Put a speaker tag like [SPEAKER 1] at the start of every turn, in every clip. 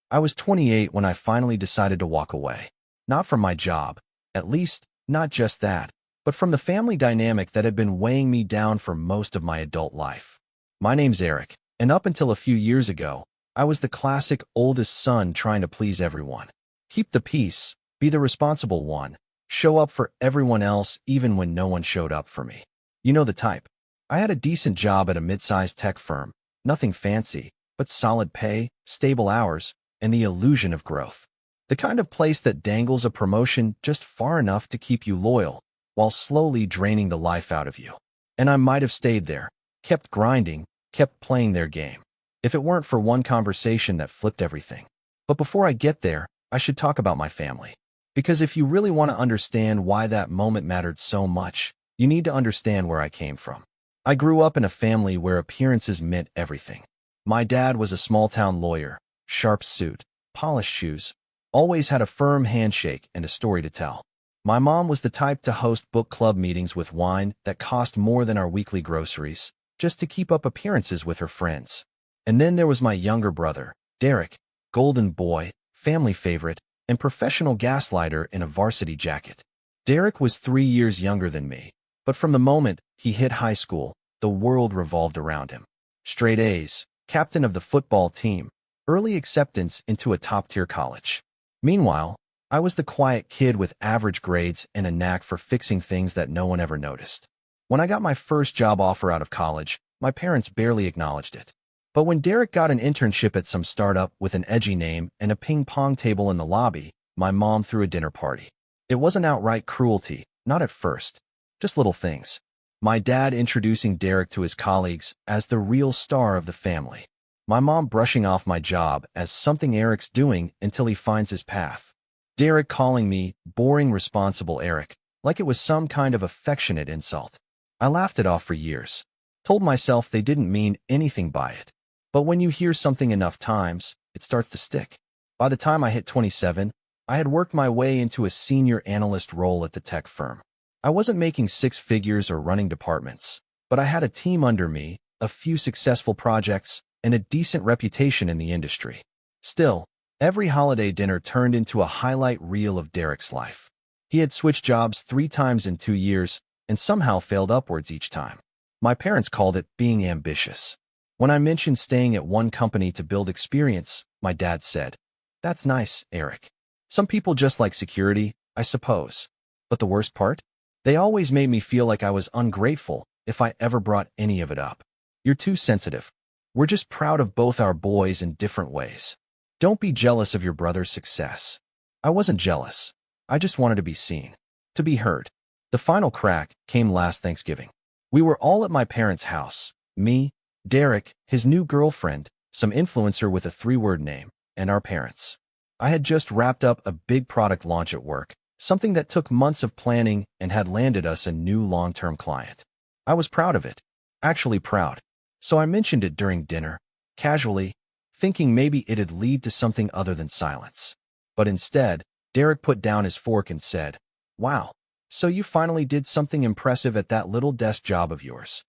[SPEAKER 1] I was 28 when I finally decided to walk away. Not from my job, at least not just that, but from the family dynamic that had been weighing me down for most of my adult life. My name's Eric, and up until a few years ago, I was the classic oldest son trying to please everyone. Keep the peace, be the responsible one, show up for everyone else even when no one showed up for me. You know the type. I had a decent job at a mid-sized tech firm, nothing fancy, but solid pay, stable hours, and the illusion of growth. The kind of place that dangles a promotion just far enough to keep you loyal, while slowly draining the life out of you. And I might have stayed there, kept grinding, kept playing their game, if it weren't for one conversation that flipped everything. But before I get there, I should talk about my family. Because if you really want to understand why that moment mattered so much, you need to understand where I came from. I grew up in a family where appearances meant everything. My dad was a small-town lawyer, sharp suit, polished shoes, always had a firm handshake and a story to tell. My mom was the type to host book club meetings with wine that cost more than our weekly groceries, just to keep up appearances with her friends. And then there was my younger brother, Derek, golden boy, family favorite, and professional gaslighter in a varsity jacket. Derek was 3 years younger than me, but from the moment he hit high school, the world revolved around him. Straight A's, captain of the football team, early acceptance into a top-tier college. Meanwhile, I was the quiet kid with average grades and a knack for fixing things that no one ever noticed. When I got my first job offer out of college, my parents barely acknowledged it. But when Derek got an internship at some startup with an edgy name and a ping-pong table in the lobby, my mom threw a dinner party. It wasn't outright cruelty, not at first. Just little things. My dad introducing Derek to his colleagues as the real star of the family. My mom brushing off my job as something Eric's doing until he finds his path. Derek calling me boring responsible Eric, like it was some kind of affectionate insult. I laughed it off for years. Told myself they didn't mean anything by it. But when you hear something enough times, it starts to stick. By the time I hit 27, I had worked my way into a senior analyst role at the tech firm. I wasn't making six figures or running departments, but I had a team under me, a few successful projects, and a decent reputation in the industry. Still, every holiday dinner turned into a highlight reel of Derek's life. He had switched jobs 3 times in 2 years and somehow failed upwards each time. My parents called it being ambitious. When I mentioned staying at one company to build experience, my dad said, "That's nice, Eric. Some people just like security, I suppose." But the worst part? They always made me feel like I was ungrateful if I ever brought any of it up. "You're too sensitive. We're just proud of both our boys in different ways. Don't be jealous of your brother's success." I wasn't jealous. I just wanted to be seen, to be heard. The final crack came last Thanksgiving. We were all at my parents' house, me, Derek, his new girlfriend, some influencer with a 3-word name, and our parents. I had just wrapped up a big product launch at work, something that took months of planning and had landed us a new long-term client. I was proud of it, actually proud. So I mentioned it during dinner, casually, thinking maybe it'd lead to something other than silence. But instead, Derek put down his fork and said, "Wow, so you finally did something impressive at that little desk job of yours."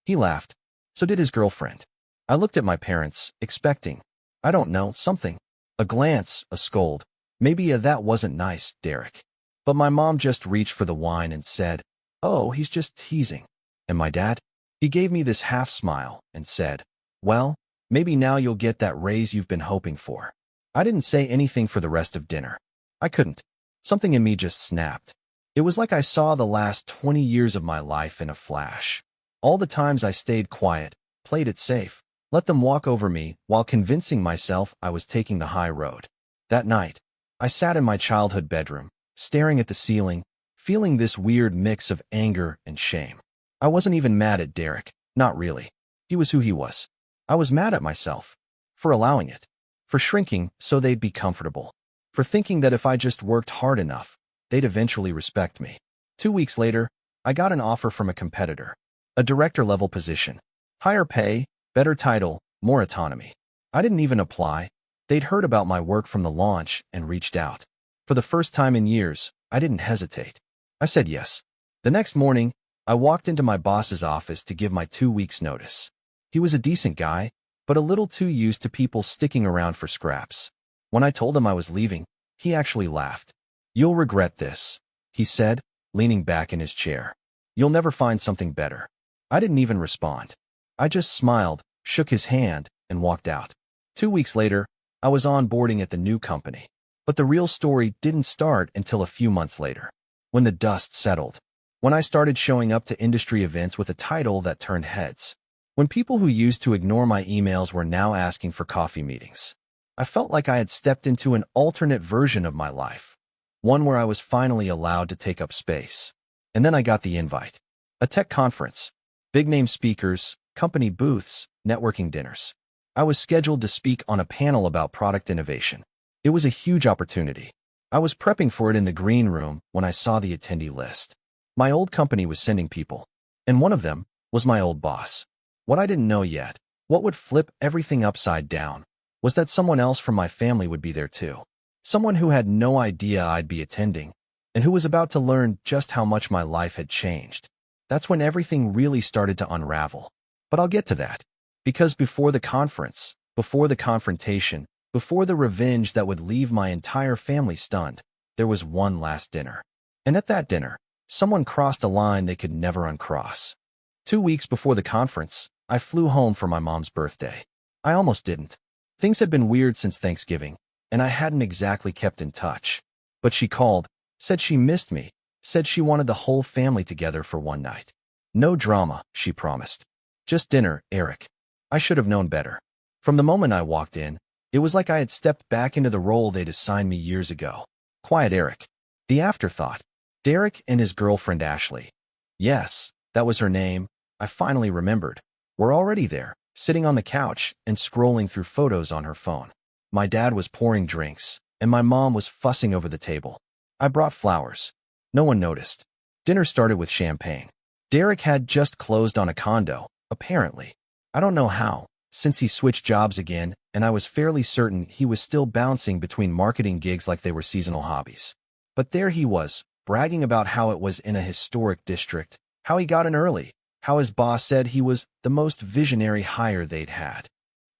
[SPEAKER 1] He laughed. So did his girlfriend. I looked at my parents, expecting, I don't know, something. A glance, a scold. Maybe a "that wasn't nice, Derek." But my mom just reached for the wine and said, "Oh, he's just teasing." And my dad? He gave me this half smile and said, "Well, maybe now you'll get that raise you've been hoping for." I didn't say anything for the rest of dinner. I couldn't. Something in me just snapped. It was like I saw the last 20 years of my life in a flash. All the times I stayed quiet, played it safe, let them walk over me while convincing myself I was taking the high road. That night, I sat in my childhood bedroom, staring at the ceiling, feeling this weird mix of anger and shame. I wasn't even mad at Derek, not really. He was who he was. I was mad at myself for allowing it, for shrinking so they'd be comfortable, for thinking that if I just worked hard enough, they'd eventually respect me. 2 weeks later, I got an offer from a competitor. A director-level position. Higher pay, better title, more autonomy. I didn't even apply. They'd heard about my work from the launch and reached out. For the first time in years, I didn't hesitate. I said yes. The next morning, I walked into my boss's office to give my 2 weeks' notice. He was a decent guy, but a little too used to people sticking around for scraps. When I told him I was leaving, he actually laughed. "You'll regret this," he said, leaning back in his chair. "You'll never find something better." I didn't even respond. I just smiled, shook his hand, and walked out. 2 weeks later, I was onboarding at the new company. But the real story didn't start until a few months later, when the dust settled, when I started showing up to industry events with a title that turned heads, when people who used to ignore my emails were now asking for coffee meetings. I felt like I had stepped into an alternate version of my life, one where I was finally allowed to take up space. And then I got the invite. A tech conference, big-name speakers, company booths, networking dinners. I was scheduled to speak on a panel about product innovation. It was a huge opportunity. I was prepping for it in the green room when I saw the attendee list. My old company was sending people, and one of them was my old boss. What I didn't know yet, what would flip everything upside down, was that someone else from my family would be there too. Someone who had no idea I'd be attending, and who was about to learn just how much my life had changed. That's when everything really started to unravel. But I'll get to that. Because before the conference, before the confrontation, before the revenge that would leave my entire family stunned, there was one last dinner. And at that dinner, someone crossed a line they could never uncross. 2 weeks before the conference, I flew home for my mom's birthday. I almost didn't. Things had been weird since Thanksgiving, and I hadn't exactly kept in touch. But she called, said she missed me, said she wanted the whole family together for one night. No drama, she promised. Just dinner, Eric. I should have known better. From the moment I walked in, it was like I had stepped back into the role they'd assigned me years ago. Quiet Eric. The afterthought. Derek and his girlfriend Ashley. Yes, that was her name. I finally remembered. Were already there, sitting on the couch and scrolling through photos on her phone. My dad was pouring drinks, and my mom was fussing over the table. I brought flowers. No one noticed. Dinner started with champagne. Derek had just closed on a condo, apparently. I don't know how, since he switched jobs again, and I was fairly certain he was still bouncing between marketing gigs like they were seasonal hobbies. But there he was, bragging about how it was in a historic district, how he got in early, how his boss said he was the most visionary hire they'd had.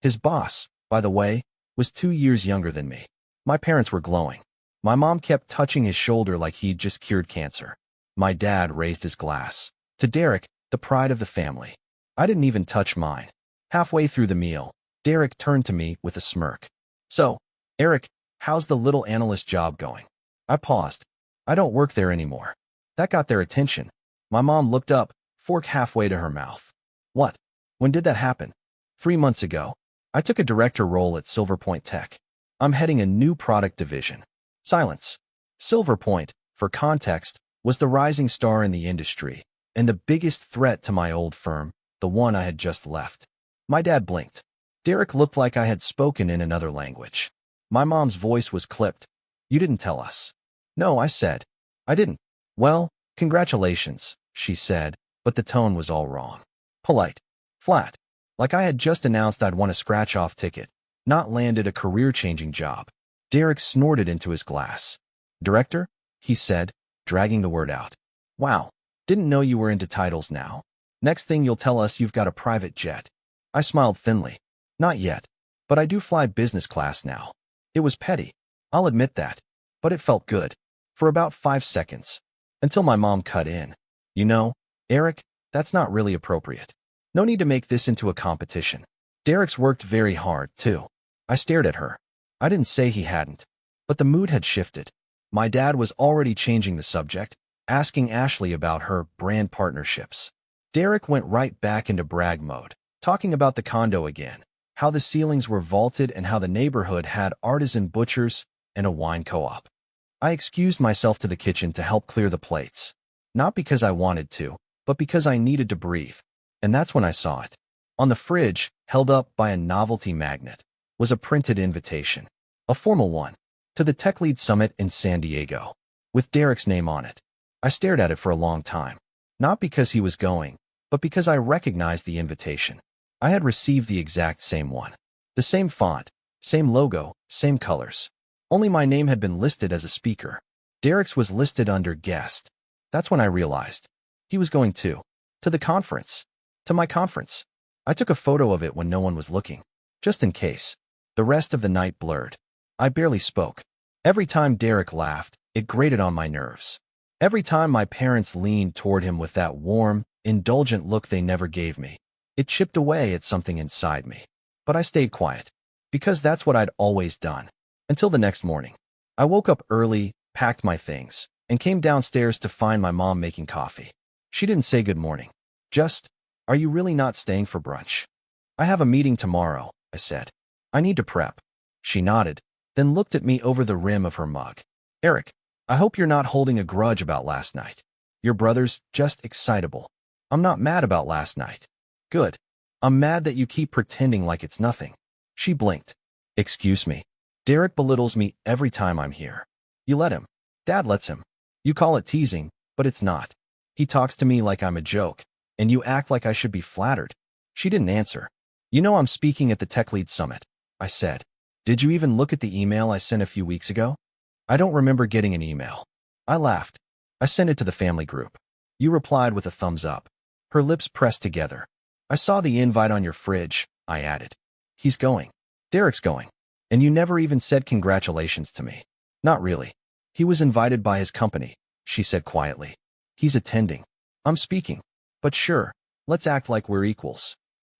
[SPEAKER 1] His boss, by the way, was 2 years younger than me. My parents were glowing. My mom kept touching his shoulder like he'd just cured cancer. My dad raised his glass. To Derek, the pride of the family. I didn't even touch mine. Halfway through the meal, Derek turned to me with a smirk. "So, Eric, how's the little analyst job going?" I paused. "I don't work there anymore." That got their attention. My mom looked up, fork halfway to her mouth. "What? When did that happen?" 3 months ago. I took a director role at Silver Point Tech. I'm heading a new product division. Silence. Silver Point, for context, was the rising star in the industry, and the biggest threat to my old firm, the one I had just left. My dad blinked. Derek looked like I had spoken in another language. My mom's voice was clipped. "You didn't tell us." "No," I said. "I didn't." "Well, congratulations," she said, but the tone was all wrong. Polite. Flat. Like I had just announced I'd won a scratch-off ticket, not landed a career-changing job. Derek snorted into his glass. "Director?" he said, dragging the word out. "Wow, didn't know you were into titles now. Next thing you'll tell us you've got a private jet." I smiled thinly. "Not yet, but I do fly business class now." It was petty, I'll admit that, but it felt good. For about 5 seconds. Until my mom cut in. "You know, Eric, that's not really appropriate. No need to make this into a competition. Derek's worked very hard, too." I stared at her. I didn't say he hadn't. But the mood had shifted. My dad was already changing the subject, asking Ashley about her brand partnerships. Derek went right back into brag mode, talking about the condo again, how the ceilings were vaulted and how the neighborhood had artisan butchers and a wine co-op. I excused myself to the kitchen to help clear the plates. Not because I wanted to, but because I needed to breathe. And that's when I saw it. On the fridge, held up by a novelty magnet, was a printed invitation. A formal one. To the Tech Lead Summit in San Diego. With Derek's name on it. I stared at it for a long time. Not because he was going, but because I recognized the invitation. I had received the exact same one. The same font, same logo, same colors. Only my name had been listed as a speaker. Derek's was listed under guest. That's when I realized. He was going too. To the conference. To my conference. I took a photo of it when no one was looking. Just in case. The rest of the night blurred. I barely spoke. Every time Derek laughed, it grated on my nerves. Every time my parents leaned toward him with that warm, indulgent look they never gave me, it chipped away at something inside me. But I stayed quiet, because that's what I'd always done. Until the next morning. I woke up early, packed my things, and came downstairs to find my mom making coffee. She didn't say good morning. Just, "Are you really not staying for brunch?" "I have a meeting tomorrow," I said. "I need to prep." She nodded, then looked at me over the rim of her mug. "Eric, I hope you're not holding a grudge about last night. Your brother's just excitable." "I'm not mad about last night." "Good. I'm mad that you keep pretending like it's nothing." She blinked. "Excuse me. Derek belittles me every time I'm here." "You let him." "Dad lets him. You call it teasing, but it's not. He talks to me like I'm a joke, and you act like I should be flattered." She didn't answer. "You know I'm speaking at the Tech Lead Summit," I said. "Did you even look at the email I sent a few weeks ago?" "I don't remember getting an email." I laughed. "I sent it to the family group." You replied with a thumbs up. Her lips pressed together. "I saw the invite on your fridge," I added. "He's going. Derek's going. And you never even said congratulations to me." "Not really. He was invited by his company," she said quietly. "He's attending. I'm speaking. But sure, let's act like we're equals."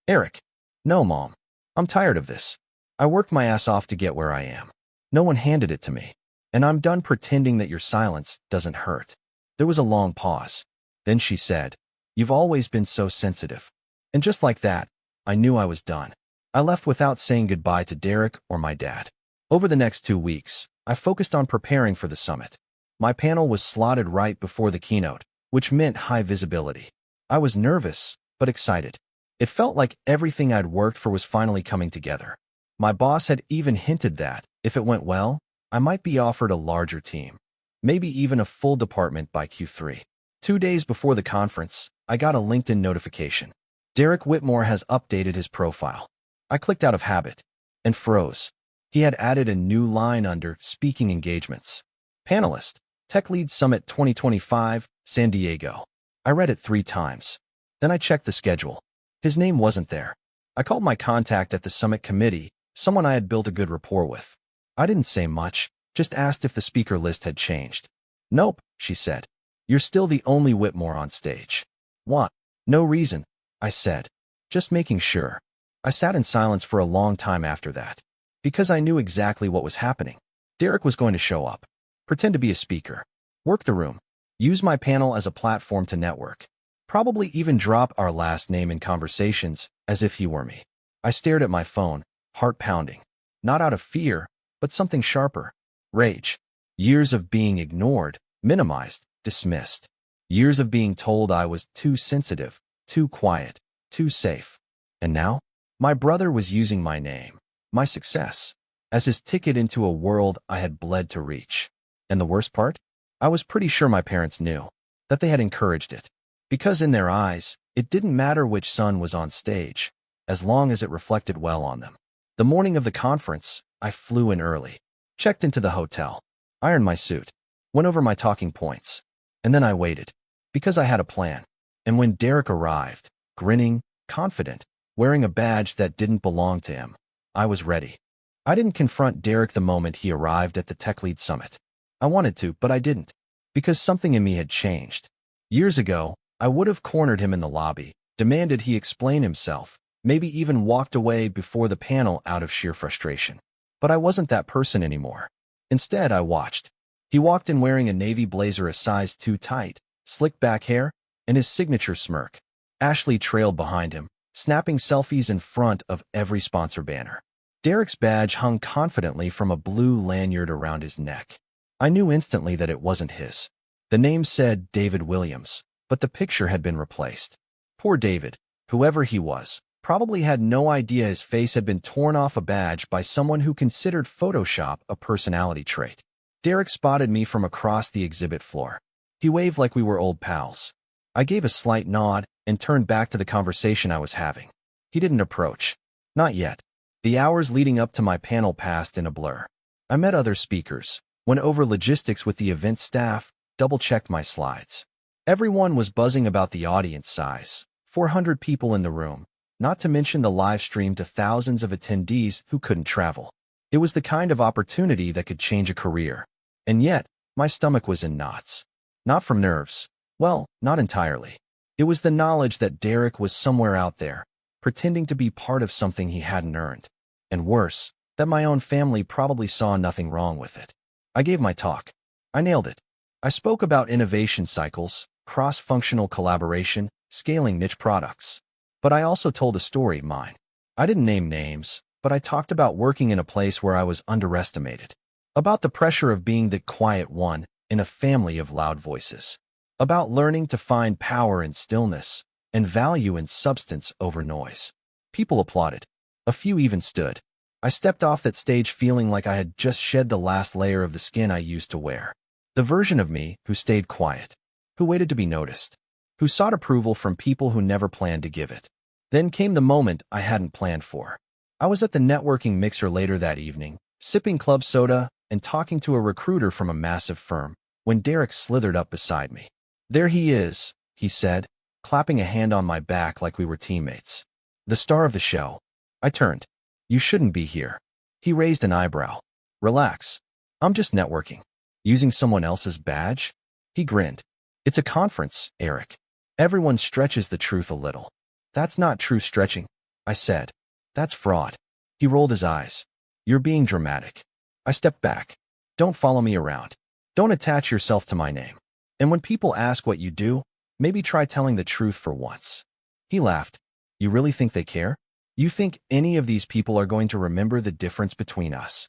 [SPEAKER 1] "Eric." "No, Mom. I'm tired of this. I worked my ass off to get where I am. No one handed it to me. And I'm done pretending that your silence doesn't hurt." There was a long pause. Then she said, "You've always been so sensitive." And just like that, I knew I was done. I left without saying goodbye to Derek or my dad. Over the next 2 weeks, I focused on preparing for the summit. My panel was slotted right before the keynote, which meant high visibility. I was nervous, but excited. It felt like everything I'd worked for was finally coming together. My boss had even hinted that, if it went well, I might be offered a larger team, maybe even a full department by Q3. 2 days before the conference, I got a LinkedIn notification. Derek Whitmore has updated his profile. I clicked out of habit and froze. He had added a new line under speaking engagements. Panelist, Tech Lead Summit 2025, San Diego. I read it 3 times. Then I checked the schedule. His name wasn't there. I called my contact at the summit committee, someone I had built a good rapport with. I didn't say much, just asked if the speaker list had changed. "Nope," she said. "You're still the only Whitmore on stage." "What?" "No reason," I said. "Just making sure." I sat in silence for a long time after that, because I knew exactly what was happening. Derek was going to show up, pretend to be a speaker, work the room, use my panel as a platform to network, probably even drop our last name in conversations as if he were me. I stared at my phone, heart pounding, not out of fear, but something sharper. Rage. Years of being ignored, minimized, dismissed. Years of being told I was too sensitive, too quiet, too safe. And now, my brother was using my name, my success, as his ticket into a world I had bled to reach. And the worst part? I was pretty sure my parents knew, that they had encouraged it. Because in their eyes, it didn't matter which son was on stage, as long as it reflected well on them. The morning of the conference, I flew in early, checked into the hotel, ironed my suit, went over my talking points, and then I waited, because I had a plan. And when Derek arrived, grinning, confident, wearing a badge that didn't belong to him, I was ready. I didn't confront Derek the moment he arrived at the Tech Lead Summit. I wanted to, but I didn't, because something in me had changed. Years ago, I would have cornered him in the lobby, demanded he explain himself, maybe even walked away before the panel out of sheer frustration. But I wasn't that person anymore. Instead, I watched. He walked in wearing a navy blazer a size too tight, slicked back hair, and his signature smirk. Ashley trailed behind him, snapping selfies in front of every sponsor banner. Derek's badge hung confidently from a blue lanyard around his neck. I knew instantly that it wasn't his. The name said David Williams, but the picture had been replaced. Poor David, whoever he was, probably had no idea his face had been torn off a badge by someone who considered Photoshop a personality trait. Derek spotted me from across the exhibit floor. He waved like we were old pals. I gave a slight nod and turned back to the conversation I was having. He didn't approach. Not yet. The hours leading up to my panel passed in a blur. I met other speakers, went over logistics with the event staff, double-checked my slides. Everyone was buzzing about the audience size, 400 people in the room, not to mention the live stream to thousands of attendees who couldn't travel. It was the kind of opportunity that could change a career. And yet, my stomach was in knots. Not from nerves. Well, not entirely. It was the knowledge that Derek was somewhere out there, pretending to be part of something he hadn't earned. And worse, that my own family probably saw nothing wrong with it. I gave my talk. I nailed it. I spoke about innovation cycles, cross-functional collaboration, scaling niche products. But I also told a story, mine. I didn't name names, but I talked about working in a place where I was underestimated. About the pressure of being the quiet one in a family of loud voices. About learning to find power in stillness and value in substance over noise. People applauded. A few even stood. I stepped off that stage feeling like I had just shed the last layer of the skin I used to wear. The version of me who stayed quiet, who waited to be noticed, who sought approval from people who never planned to give it. Then came the moment I hadn't planned for. I was at the networking mixer later that evening, sipping club soda and talking to a recruiter from a massive firm, when Derek slithered up beside me. "There he is," he said, clapping a hand on my back like we were teammates. "The star of the show." I turned. "You shouldn't be here." He raised an eyebrow. "Relax. I'm just networking." "Using someone else's badge?" He grinned. "It's a conference, Eric. Everyone stretches the truth a little." "That's not true stretching," I said. "That's fraud." He rolled his eyes. "You're being dramatic." I stepped back. "Don't follow me around. Don't attach yourself to my name. And when people ask what you do, maybe try telling the truth for once." He laughed. "You really think they care? You think any of these people are going to remember the difference between us?"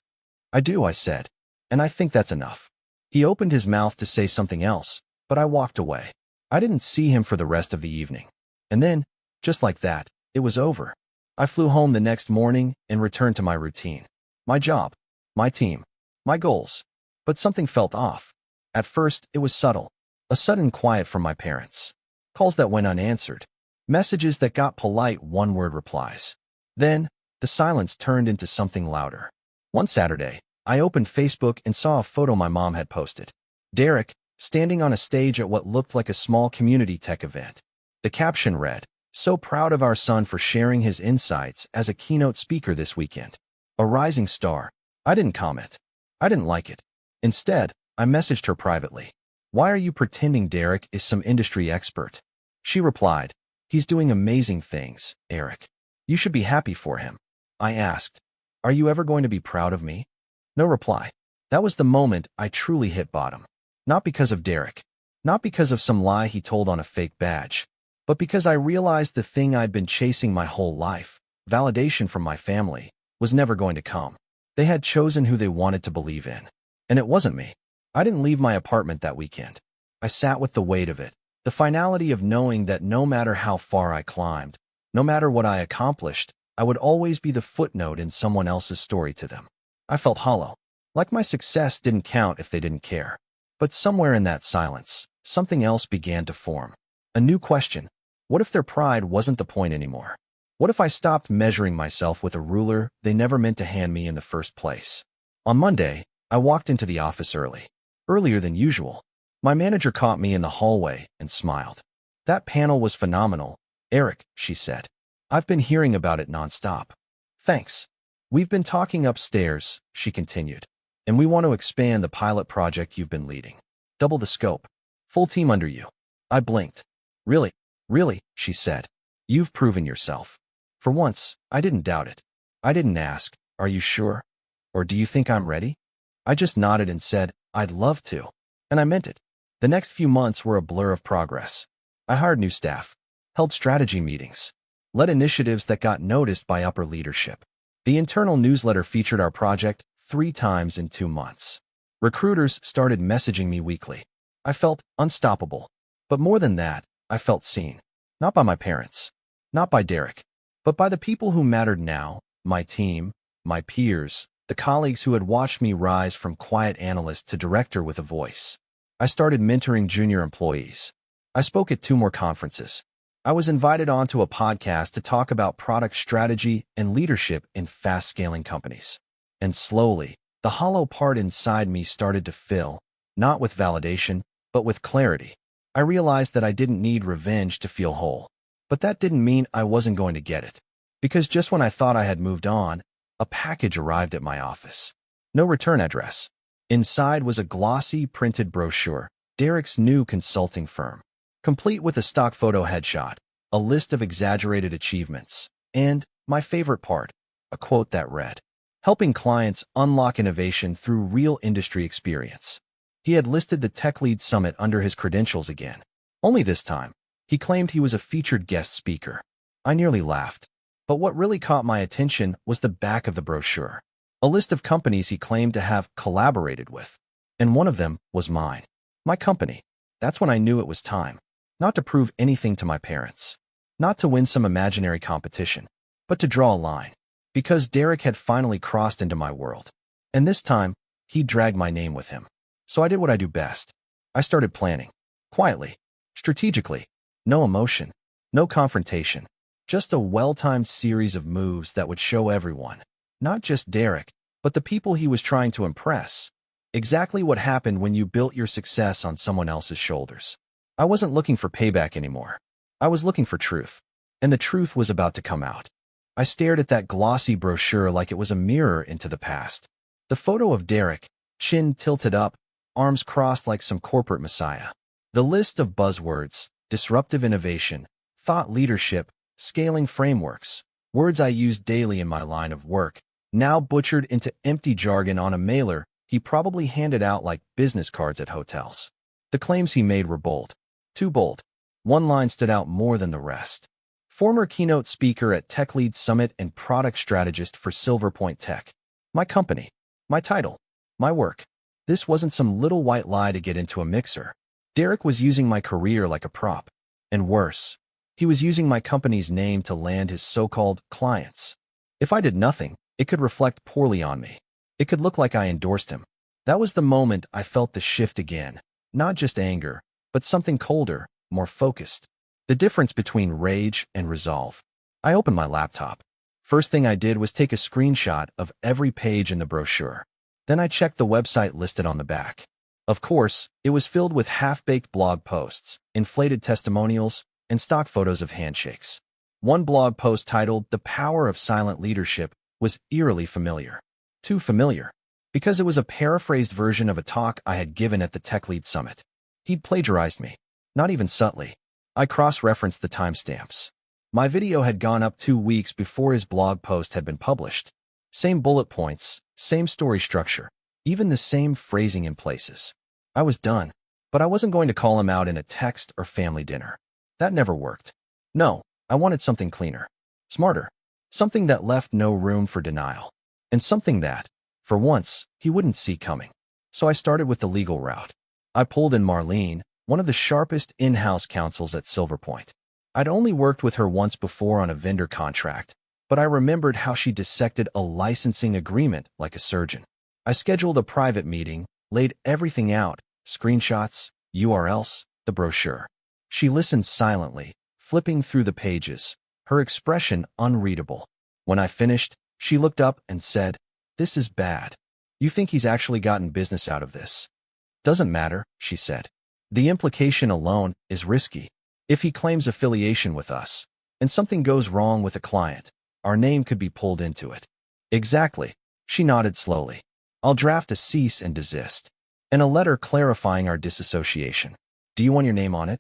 [SPEAKER 1] "I do," I said. "And I think that's enough." He opened his mouth to say something else, but I walked away. I didn't see him for the rest of the evening. And then, just like that, it was over. I flew home the next morning and returned to my routine. My job, my team, my goals. But something felt off. At first, it was subtle. A sudden quiet from my parents. Calls that went unanswered. Messages that got polite one-word replies. Then, the silence turned into something louder. One Saturday, I opened Facebook and saw a photo my mom had posted. Derek, standing on a stage at what looked like a small community tech event. The caption read, "So proud of our son for sharing his insights as a keynote speaker this weekend. A rising star." I didn't comment. I didn't like it. Instead, I messaged her privately. "Why are you pretending Derek is some industry expert?" She replied, "He's doing amazing things, Eric. You should be happy for him." I asked, "Are you ever going to be proud of me?" No reply. That was the moment I truly hit bottom. Not because of Derek. Not because of some lie he told on a fake badge. But because I realized the thing I'd been chasing my whole life, validation from my family, was never going to come. They had chosen who they wanted to believe in. And it wasn't me. I didn't leave my apartment that weekend. I sat with the weight of it, the finality of knowing that no matter how far I climbed, no matter what I accomplished, I would always be the footnote in someone else's story to them. I felt hollow, like my success didn't count if they didn't care. But somewhere in that silence, something else began to form. A new question. What if their pride wasn't the point anymore? What if I stopped measuring myself with a ruler they never meant to hand me in the first place? On Monday, I walked into the office early. Earlier than usual. My manager caught me in the hallway and smiled. "That panel was phenomenal, Eric," she said. "I've been hearing about it nonstop." "Thanks. We've been talking upstairs," she continued. "And we want to expand the pilot project you've been leading. Double the scope. Full team under you." I blinked. "Really? Really?" she said. "You've proven yourself." For once, I didn't doubt it. I didn't ask, "Are you sure?" Or "Do you think I'm ready?" I just nodded and said, "I'd love to." And I meant it. The next few months were a blur of progress. I hired new staff, held strategy meetings, led initiatives that got noticed by upper leadership. The internal newsletter featured our project 3 times in 2 months. Recruiters started messaging me weekly. I felt unstoppable. But more than that, I felt seen. Not by my parents, not by Derek, but by the people who mattered now, my team, my peers, the colleagues who had watched me rise from quiet analyst to director with a voice. I started mentoring junior employees. I spoke at 2 more conferences. I was invited onto a podcast to talk about product strategy and leadership in fast-scaling companies. And slowly, the hollow part inside me started to fill, not with validation, but with clarity. I realized that I didn't need revenge to feel whole. But that didn't mean I wasn't going to get it. Because just when I thought I had moved on, a package arrived at my office. No return address. Inside was a glossy, printed brochure, Derek's new consulting firm, complete with a stock photo headshot, a list of exaggerated achievements, and, my favorite part, a quote that read, "Helping clients unlock innovation through real industry experience." He had listed the Tech Lead Summit under his credentials again. Only this time, he claimed he was a featured guest speaker. I nearly laughed. But what really caught my attention was the back of the brochure. A list of companies he claimed to have collaborated with. And one of them was mine. My company. That's when I knew it was time. Not to prove anything to my parents. Not to win some imaginary competition. But to draw a line. Because Derek had finally crossed into my world. And this time, he dragged my name with him. So I did what I do best. I started planning. Quietly. Strategically. No emotion. No confrontation. Just a well-timed series of moves that would show everyone, not just Derek, but the people he was trying to impress, exactly what happened when you built your success on someone else's shoulders. I wasn't looking for payback anymore. I was looking for truth. And the truth was about to come out. I stared at that glossy brochure like it was a mirror into the past. The photo of Derek, chin tilted up, arms crossed like some corporate messiah. The list of buzzwords, disruptive innovation, thought leadership, scaling frameworks, words I use daily in my line of work, now butchered into empty jargon on a mailer he probably handed out like business cards at hotels. The claims he made were bold. Too bold. One line stood out more than the rest. Former keynote speaker at Tech Lead Summit and product strategist for Silver Point Tech. My company. My title. My work. This wasn't some little white lie to get into a mixer. Derek was using my career like a prop. And worse, he was using my company's name to land his so-called clients. If I did nothing, it could reflect poorly on me. It could look like I endorsed him. That was the moment I felt the shift again. Not just anger, but something colder, more focused. The difference between rage and resolve. I opened my laptop. First thing I did was take a screenshot of every page in the brochure. Then I checked the website listed on the back. Of course, it was filled with half-baked blog posts, inflated testimonials, and stock photos of handshakes. One blog post titled "The Power of Silent Leadership" was eerily familiar. Too familiar, because it was a paraphrased version of a talk I had given at the Tech Lead Summit. He'd plagiarized me, not even subtly. I cross-referenced the timestamps. My video had gone up 2 weeks before his blog post had been published. Same bullet points, same story structure, even the same phrasing in places. I was done, but I wasn't going to call him out in a text or family dinner. That never worked. No, I wanted something cleaner, smarter, something that left no room for denial, and something that, for once, he wouldn't see coming. So I started with the legal route. I pulled in Marlene, one of the sharpest in-house counsels at Silver Point. I'd only worked with her once before on a vendor contract, but I remembered how she dissected a licensing agreement like a surgeon. I scheduled a private meeting, laid everything out, screenshots, URLs, the brochure. She listened silently, flipping through the pages, her expression unreadable. When I finished, she looked up and said, "This is bad. You think he's actually gotten business out of this?" "Doesn't matter," she said. "The implication alone is risky. If he claims affiliation with us, and something goes wrong with a client, our name could be pulled into it." "Exactly," she nodded slowly. "I'll draft a cease and desist, and a letter clarifying our disassociation. Do you want your name on it?"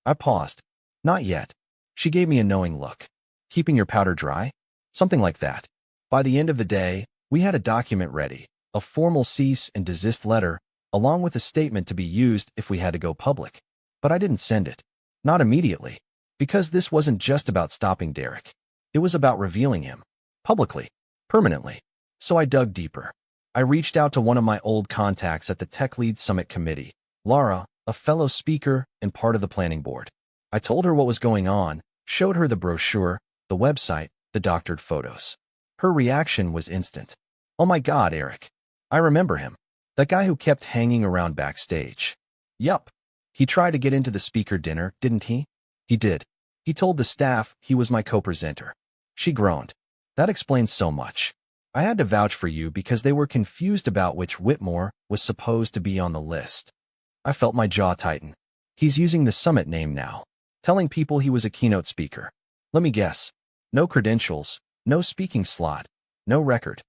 [SPEAKER 1] I paused. "Not yet." She gave me a knowing look. "Keeping your powder dry?" "Something like that." By the end of the day, we had a document ready, a formal cease and desist letter, along with a statement to be used if we had to go public. But I didn't send it. Not immediately. Because this wasn't just about stopping Derek. It was about revealing him. Publicly. Permanently. So I dug deeper. I reached out to one of my old contacts at the Tech Lead Summit Committee, Laura, a fellow speaker and part of the planning board. I told her what was going on, showed her the brochure, the website, the doctored photos. Her reaction was instant. "Oh my God, Eric. I remember him. That guy who kept hanging around backstage." "Yup. He tried to get into the speaker dinner, didn't he?" "He did. He told the staff he was my co-presenter." She groaned. "That explains so much. I had to vouch for you because they were confused about which Whitmore was supposed to be on the list." I felt my jaw tighten. He's using the summit name now, telling people he was a keynote speaker. Let me guess. No credentials, no speaking slot, No record.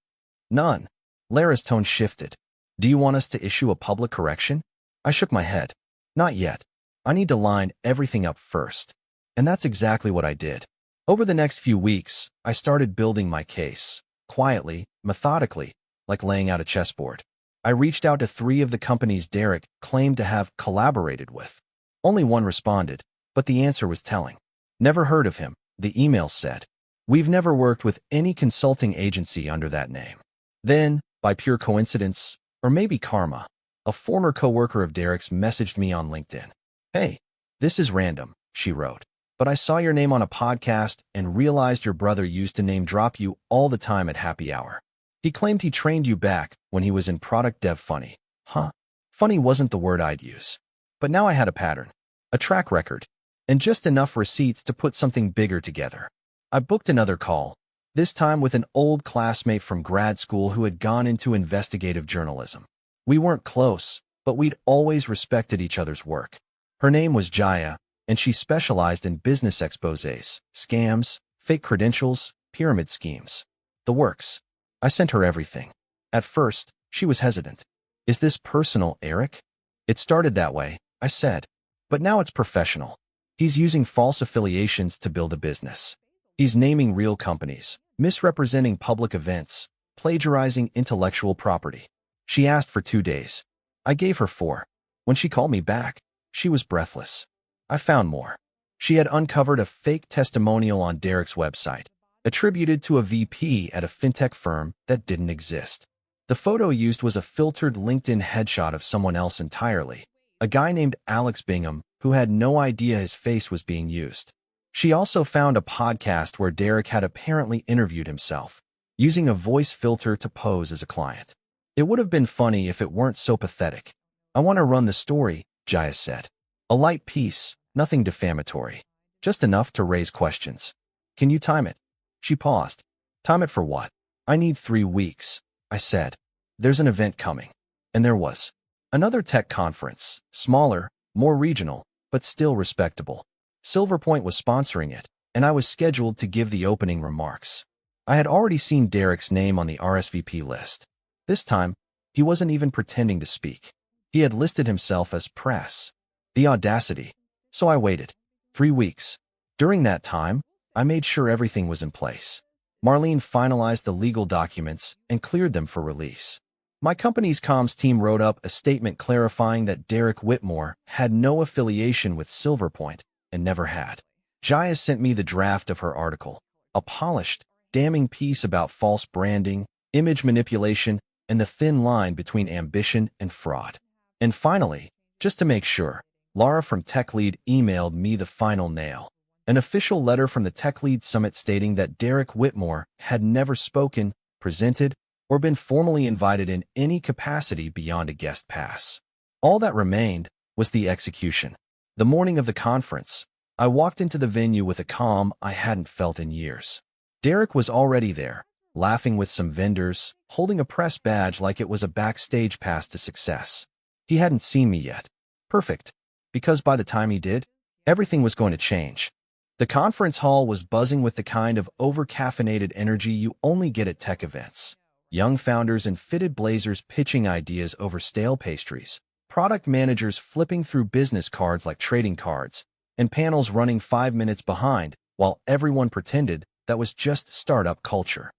[SPEAKER 1] None. Lara's tone shifted. Do you want us to issue a public correction? I shook my head. Not yet. I need to line everything up first. And that's exactly what I did. Over the next few weeks, I started building my case. Quietly, methodically, like laying out a chessboard. I reached out to 3 of the companies Derek claimed to have collaborated with. Only one responded, but the answer was telling. Never heard of him, the email said. We've never worked with any consulting agency under that name. Then, by pure coincidence, or maybe karma, a former coworker of Derek's messaged me on LinkedIn. Hey, this is random, she wrote, but I saw your name on a podcast and realized your brother used to name drop you all the time at happy hour. He claimed he trained you back when he was in product dev. Funny. Huh? Funny wasn't the word I'd use. But now I had a pattern, a track record, and just enough receipts to put something bigger together. I booked another call, this time with an old classmate from grad school who had gone into investigative journalism. We weren't close, but we'd always respected each other's work. Her name was Jaya, and she specialized in business exposés, scams, fake credentials, pyramid schemes. The works. I sent her everything. At first, she was hesitant. Is this personal, Eric? It started that way, I said. But now it's professional. He's using false affiliations to build a business. He's naming real companies, misrepresenting public events, plagiarizing intellectual property. She asked for 2 days. I gave her 4. When she called me back, she was breathless. I found more. She had uncovered a fake testimonial on Derek's website, attributed to a VP at a fintech firm that didn't exist. The photo used was a filtered LinkedIn headshot of someone else entirely, a guy named Alex Bingham who had no idea his face was being used. She also found a podcast where Derek had apparently interviewed himself, using a voice filter to pose as a client. It would have been funny if it weren't so pathetic. I want to run the story, Jaya said. A light piece, nothing defamatory. Just enough to raise questions. Can you time it? She paused. Time it for what? I need 3 weeks, I said. There's an event coming. And there was. Another tech conference, smaller, more regional, but still respectable. Silverpoint was sponsoring it, and I was scheduled to give the opening remarks. I had already seen Derek's name on the RSVP list. This time, he wasn't even pretending to speak. He had listed himself as press. The audacity. So I waited. 3 weeks. During that time, I made sure everything was in place. Marlene finalized the legal documents and cleared them for release. My company's comms team wrote up a statement clarifying that Derek Whitmore had no affiliation with Silverpoint and never had. Jaya sent me the draft of her article, a polished, damning piece about false branding, image manipulation, and the thin line between ambition and fraud. And finally, just to make sure, Laura from TechLead emailed me the final nail, an official letter from the TechLead Summit stating that Derek Whitmore had never spoken, presented, or been formally invited in any capacity beyond a guest pass. All that remained was the execution. The morning of the conference, I walked into the venue with a calm I hadn't felt in years. Derek was already there, laughing with some vendors, holding a press badge like it was a backstage pass to success. He hadn't seen me yet. Perfect. Because by the time he did, everything was going to change. The conference hall was buzzing with the kind of over-caffeinated energy you only get at tech events. Young founders in fitted blazers pitching ideas over stale pastries, product managers flipping through business cards like trading cards, and panels running 5 minutes behind while everyone pretended that was just startup culture.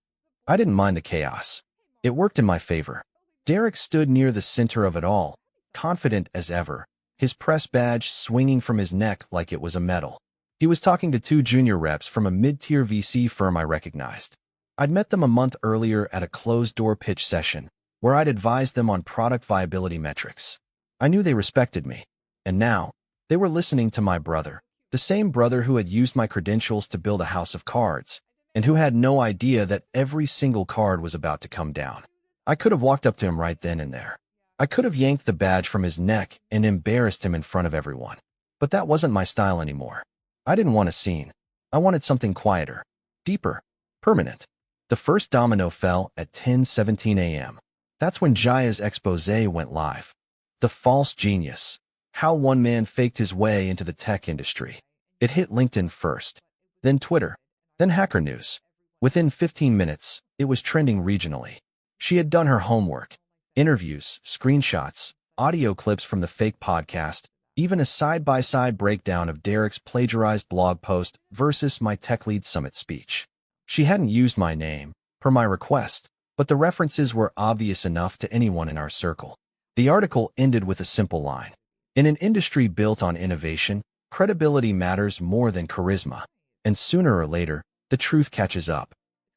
[SPEAKER 1] I didn't mind the chaos. It worked in my favor. Derek stood near the center of it all, confident as ever, his press badge swinging from his neck like it was a medal. He was talking to 2 junior reps from a mid-tier VC firm I recognized. I'd met them a month earlier at a closed-door pitch session, where I'd advised them on product viability metrics. I knew they respected me, and now, they were listening to my brother, the same brother who had used my credentials to build a house of cards, and who had no idea that every single card was about to come down. I could have walked up to him right then and there. I could have yanked the badge from his neck and embarrassed him in front of everyone. But that wasn't my style anymore. I didn't want a scene. I wanted something quieter, deeper, permanent. The first domino fell at 10:17 a.m. That's when Jaya's exposé went live. The false genius. How one man faked his way into the tech industry. It hit LinkedIn first, then Twitter, then Hacker News. Within 15 minutes, it was trending regionally. She had done her homework. Interviews, screenshots, audio clips from the fake podcast, even a side-by-side breakdown of Derek's plagiarized blog post versus my Tech Lead Summit speech. She hadn't used my name, per my request, but the references were obvious enough to anyone in our circle. The article ended with a simple line. In an industry built on innovation, credibility matters more than charisma. And sooner or later, the truth catches up.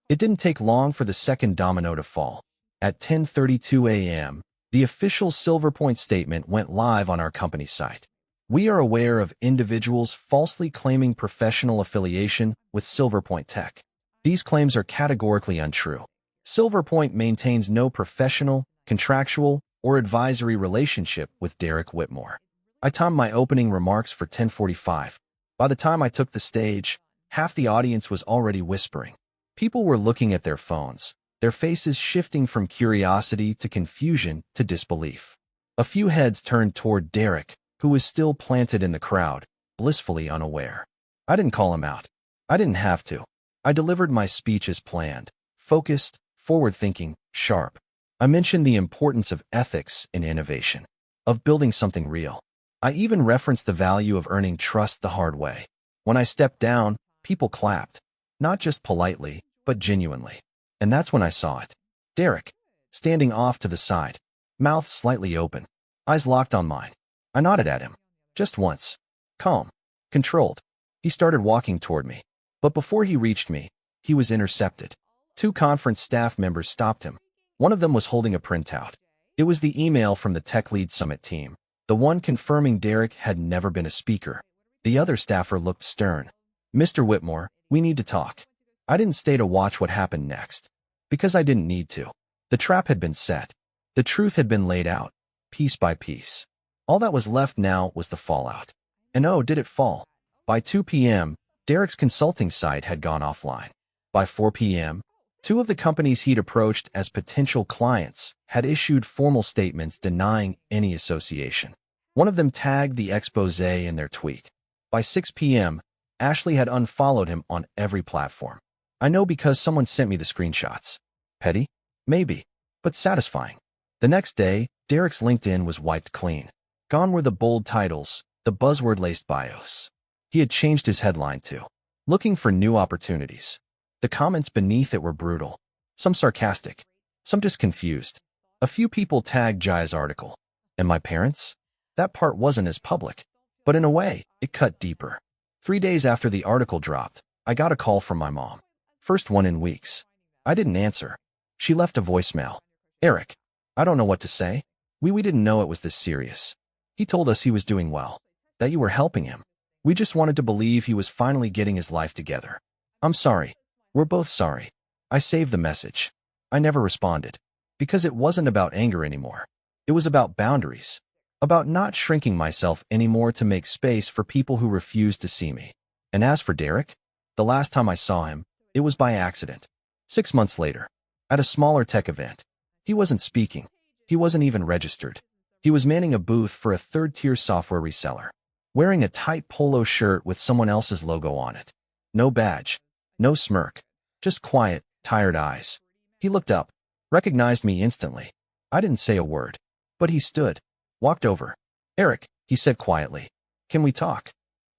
[SPEAKER 1] It didn't take long for the second domino to fall. At 10:32 a.m., the official Silverpoint statement went live on our company site. We are aware of individuals falsely claiming professional affiliation with Silverpoint Tech. These claims are categorically untrue. Silverpoint maintains no professional, contractual, or advisory relationship with Derek Whitmore. I timed my opening remarks for 10:45. By the time I took the stage, half the audience was already whispering. People were looking at their phones, their faces shifting from curiosity to confusion to disbelief. A few heads turned toward Derek, who was still planted in the crowd, blissfully unaware. I didn't call him out. I didn't have to. I delivered my speech as planned, focused, forward-thinking, sharp. I mentioned the importance of ethics in innovation, of building something real. I even referenced the value of earning trust the hard way. When I stepped down, people clapped, not just politely, but genuinely. And that's when I saw it. Derek, standing off to the side, mouth slightly open, eyes locked on mine. I nodded at him. Just once. Calm. Controlled. He started walking toward me. But before he reached me, he was intercepted. Two conference staff members stopped him. One of them was holding a printout. It was the email from the Tech Lead Summit team, the one confirming Derek had never been a speaker. The other staffer looked stern. Mr. Whitmore, we need to talk. I didn't stay to watch what happened next. Because I didn't need to. The trap had been set. The truth had been laid out, piece by piece. All that was left now was the fallout. And oh, did it fall. By 2 p.m., Derek's consulting site had gone offline. By 4 p.m., two of the companies he'd approached as potential clients had issued formal statements denying any association. One of them tagged the expose in their tweet. By 6 p.m., Ashley had unfollowed him on every platform. I know because someone sent me the screenshots. Petty? Maybe. But satisfying. The next day, Derek's LinkedIn was wiped clean. Gone were the bold titles, the buzzword-laced bios. He had changed his headline to, "Looking for New Opportunities." The comments beneath it were brutal. Some sarcastic. Some just confused. A few people tagged Jaya's article. And my parents? That part wasn't as public. But in a way, it cut deeper. 3 days after the article dropped, I got a call from my mom. First one in weeks. I didn't answer. She left a voicemail. Eric, I don't know what to say. We didn't know it was this serious. He told us he was doing well, that you were helping him. We just wanted to believe he was finally getting his life together. I'm sorry. We're both sorry. I saved the message. I never responded. Because it wasn't about anger anymore. It was about boundaries. About not shrinking myself anymore to make space for people who refused to see me. And as for Derek, the last time I saw him, it was by accident. 6 months later, at a smaller tech event. He wasn't speaking. He wasn't even registered. He was manning a booth for a third-tier software reseller, wearing a tight polo shirt with someone else's logo on it. No badge, no smirk, just quiet, tired eyes. He looked up, recognized me instantly. I didn't say a word, but he stood, walked over. Eric, he said quietly, can we talk?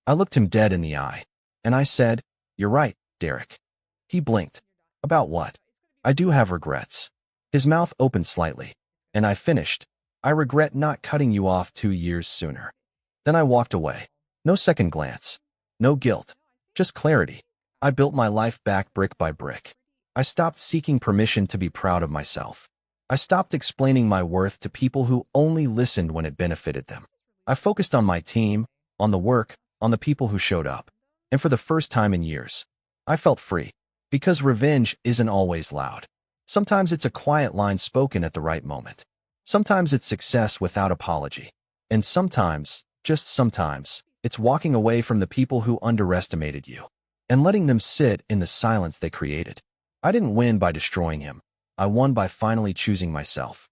[SPEAKER 1] I looked him dead in the eye, and I said, you're right, Derek. He blinked. About what? I do have regrets. His mouth opened slightly, and I finished. I regret not cutting you off 2 years sooner. Then I walked away. No second glance. No guilt. Just clarity. I built my life back brick by brick. I stopped seeking permission to be proud of myself. I stopped explaining my worth to people who only listened when it benefited them. I focused on my team, on the work, on the people who showed up. And for the first time in years, I felt free. Because revenge isn't always loud. Sometimes it's a quiet line spoken at the right moment. Sometimes it's success without apology. And sometimes, just sometimes, it's walking away from the people who underestimated you and letting them sit in the silence they created. I didn't win by destroying him. I won by finally choosing myself.